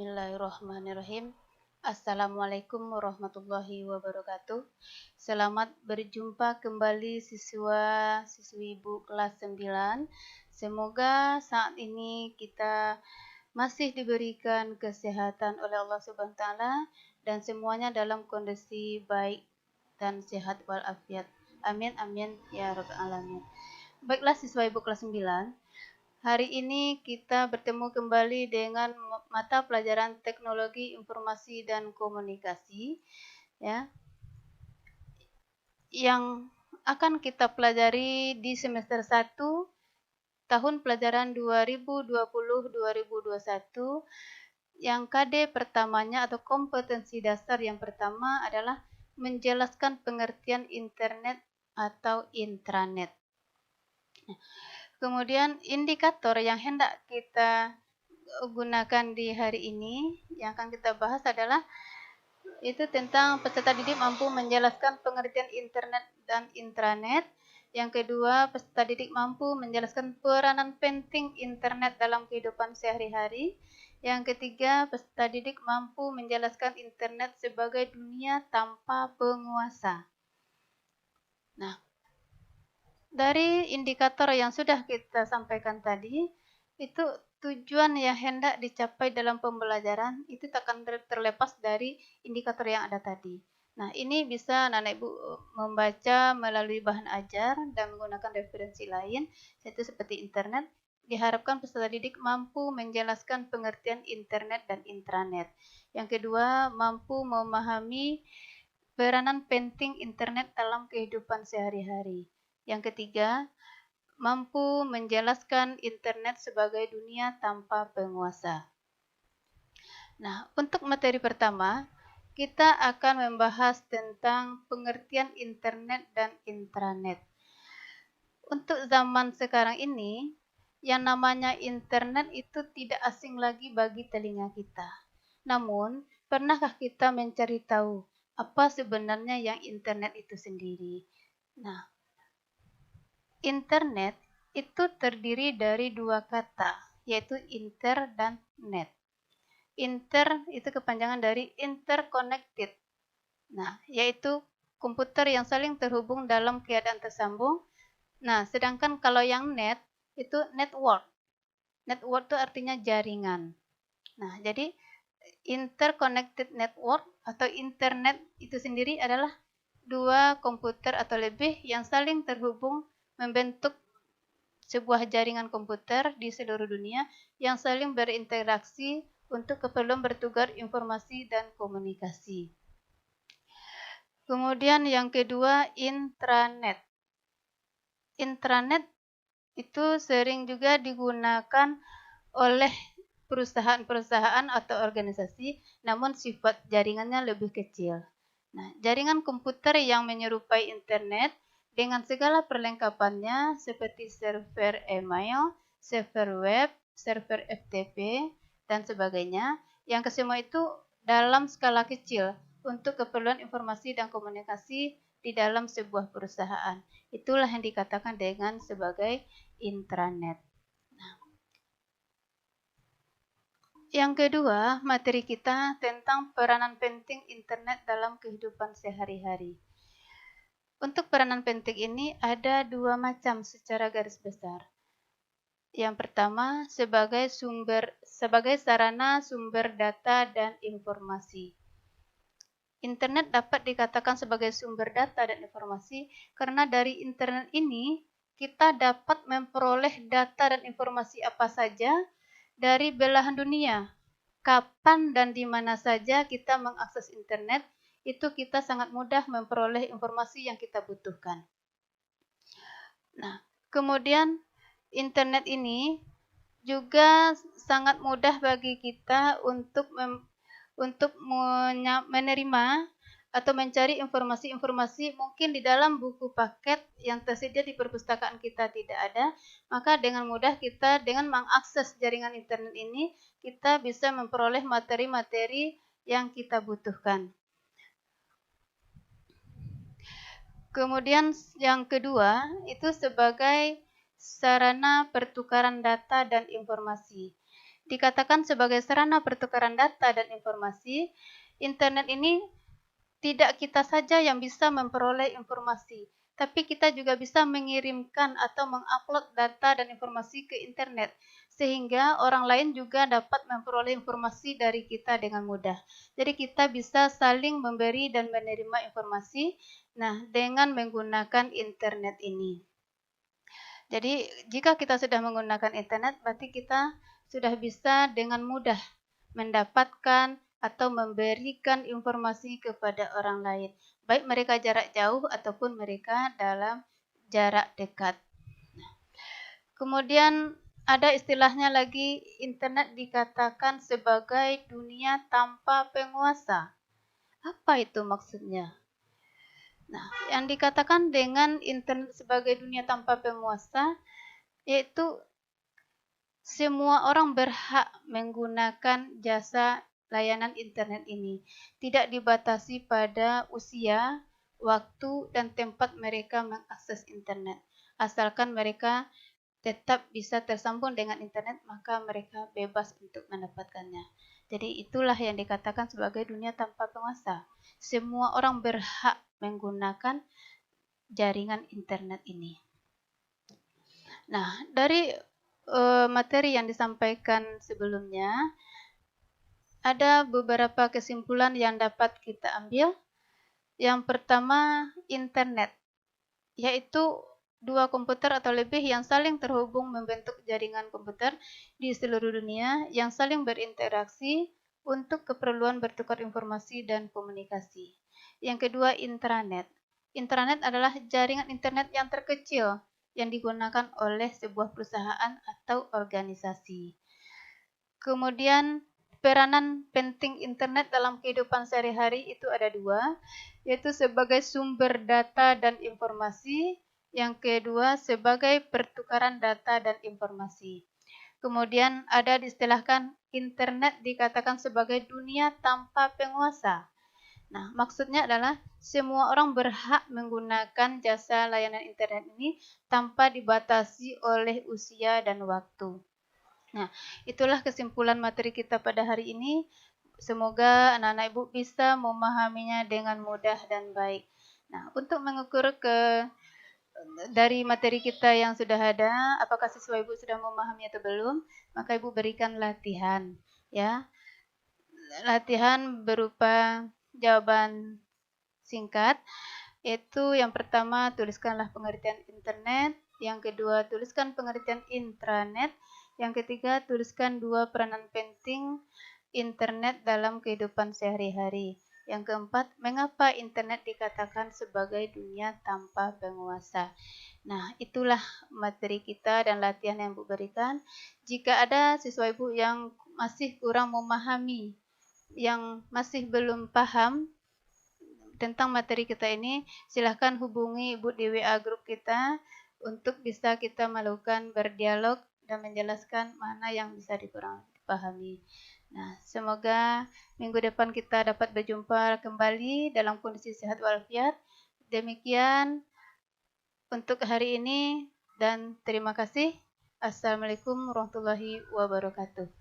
Bismillahirrahmanirrahim. Assalamualaikum warahmatullahi wabarakatuh. Selamat berjumpa kembali siswa-siswi Ibu kelas 9. Semoga saat ini kita masih diberikan kesehatan oleh Allah Subhanahu wa taala dan semuanya dalam kondisi baik dan sehat walafiat. Amin amin ya rabbal alamin. Baiklah siswa Ibu kelas 9. Hari ini kita bertemu kembali dengan mata pelajaran Teknologi Informasi dan Komunikasi ya, yang akan kita pelajari di semester 1 tahun pelajaran 2020-2021 yang KD pertamanya atau kompetensi dasar yang pertama adalah menjelaskan pengertian internet atau intranet. Kemudian indikator yang hendak kita gunakan di hari ini yang akan kita bahas adalah itu tentang peserta didik mampu menjelaskan pengertian internet dan intranet. Yang kedua, peserta didik mampu menjelaskan peranan penting internet dalam kehidupan sehari-hari. Yang ketiga, peserta didik mampu menjelaskan internet sebagai dunia tanpa penguasa. Nah, dari indikator yang sudah kita sampaikan tadi, itu tujuan yang hendak dicapai dalam pembelajaran itu tak akan terlepas dari indikator yang ada tadi. Nah, ini bisa anak-anak Ibu membaca melalui bahan ajar dan menggunakan referensi lain, yaitu seperti internet. Diharapkan peserta didik mampu menjelaskan pengertian internet dan intranet. Yang kedua, mampu memahami peranan penting internet dalam kehidupan sehari-hari. Yang ketiga, mampu menjelaskan internet sebagai dunia tanpa penguasa. Nah, untuk materi pertama, kita akan membahas tentang pengertian internet dan intranet. Untuk zaman sekarang ini, yang namanya internet itu tidak asing lagi bagi telinga kita. Namun, pernahkah kita mencari tahu apa sebenarnya yang internet itu sendiri? Nah, internet itu terdiri dari dua kata, yaitu inter dan net. Inter itu kepanjangan dari interconnected. Nah, yaitu komputer yang saling terhubung dalam keadaan tersambung. Nah, sedangkan kalau yang net itu network. Network itu artinya jaringan. Nah, jadi interconnected network atau internet itu sendiri adalah dua komputer atau lebih yang saling terhubung membentuk sebuah jaringan komputer di seluruh dunia yang saling berinteraksi untuk keperluan bertukar informasi dan komunikasi. Kemudian yang kedua, intranet. Intranet itu sering juga digunakan oleh perusahaan-perusahaan atau organisasi, namun sifat jaringannya lebih kecil. Nah, jaringan komputer yang menyerupai internet dengan segala perlengkapannya seperti server email, server web, server FTP, dan sebagainya, yang kesemua itu dalam skala kecil untuk keperluan informasi dan komunikasi di dalam sebuah perusahaan. Itulah yang dikatakan dengan sebagai intranet. Yang kedua, materi kita tentang peranan penting internet dalam kehidupan sehari-hari. Untuk peranan penting ini ada dua macam secara garis besar. Yang pertama, sebagai sarana sumber data dan informasi. Internet dapat dikatakan sebagai sumber data dan informasi karena dari internet ini kita dapat memperoleh data dan informasi apa saja dari belahan dunia. Kapan dan di mana saja kita mengakses internet, itu kita sangat mudah memperoleh informasi yang kita butuhkan. Nah, kemudian internet ini juga sangat mudah bagi kita untuk menerima atau mencari informasi-informasi mungkin di dalam buku paket yang tersedia di perpustakaan kita tidak ada, maka dengan mudah kita dengan mengakses jaringan internet ini, kita bisa memperoleh materi-materi yang kita butuhkan. Kemudian yang kedua, itu sebagai sarana pertukaran data dan informasi. dikatakan sebagai sarana pertukaran data dan informasi. Internet ini tidak kita saja yang bisa memperoleh informasi, tapi kita juga bisa mengirimkan atau mengupload data dan informasi ke internet, sehingga orang lain juga dapat memperoleh informasi dari kita dengan mudah. Jadi kita bisa saling memberi dan menerima informasi, dengan menggunakan internet ini. Jadi jika kita sudah menggunakan internet, berarti kita sudah bisa dengan mudah mendapatkan atau memberikan informasi kepada orang lain, baik mereka jarak jauh ataupun mereka dalam jarak dekat. Kemudian ada istilahnya lagi, internet dikatakan sebagai dunia tanpa penguasa. Apa itu maksudnya? Yang dikatakan dengan internet sebagai dunia tanpa penguasa, yaitu semua orang berhak menggunakan jasa layanan internet ini. Tidak dibatasi pada usia, waktu, dan tempat mereka mengakses internet. Asalkan mereka tetap bisa tersambung dengan internet, maka mereka bebas untuk mendapatkannya. Jadi itulah yang dikatakan sebagai dunia tanpa penguasa. Semua orang berhak menggunakan jaringan internet ini. Dari materi yang disampaikan sebelumnya, ada beberapa kesimpulan yang dapat kita ambil. Yang pertama, internet, yaitu dua komputer atau lebih yang saling terhubung membentuk jaringan komputer di seluruh dunia yang saling berinteraksi untuk keperluan bertukar informasi dan komunikasi. Yang kedua, intranet. Intranet adalah jaringan internet yang terkecil yang digunakan oleh sebuah perusahaan atau organisasi. Kemudian peranan penting internet dalam kehidupan sehari-hari itu ada dua, yaitu sebagai sumber data dan informasi, yang kedua sebagai pertukaran data dan informasi. Kemudian ada diistilahkan internet dikatakan sebagai dunia tanpa penguasa. Maksudnya adalah semua orang berhak menggunakan jasa layanan internet ini tanpa dibatasi oleh usia dan waktu. Itulah kesimpulan materi kita pada hari ini. Semoga anak-anak ibu bisa memahaminya dengan mudah dan baik. Untuk mengukur dari materi kita yang sudah ada, apakah siswa ibu sudah memahami atau belum, maka ibu berikan latihan, ya. Latihan berupa jawaban singkat, yaitu yang pertama tuliskanlah pengertian internet, yang kedua tuliskan pengertian intranet, yang ketiga tuliskan dua peranan penting internet dalam kehidupan sehari-hari. Yang keempat, mengapa internet dikatakan sebagai dunia tanpa penguasa. Itulah materi kita dan latihan yang ibu berikan. Jika ada siswa ibu yang masih kurang memahami, yang masih belum paham tentang materi kita ini, silahkan hubungi ibu di WA grup kita untuk bisa kita melakukan berdialog dan menjelaskan mana yang bisa dipahami. Semoga minggu depan kita dapat berjumpa kembali dalam kondisi sehat walafiat. Demikian untuk hari ini dan terima kasih. Assalamualaikum warahmatullahi wabarakatuh.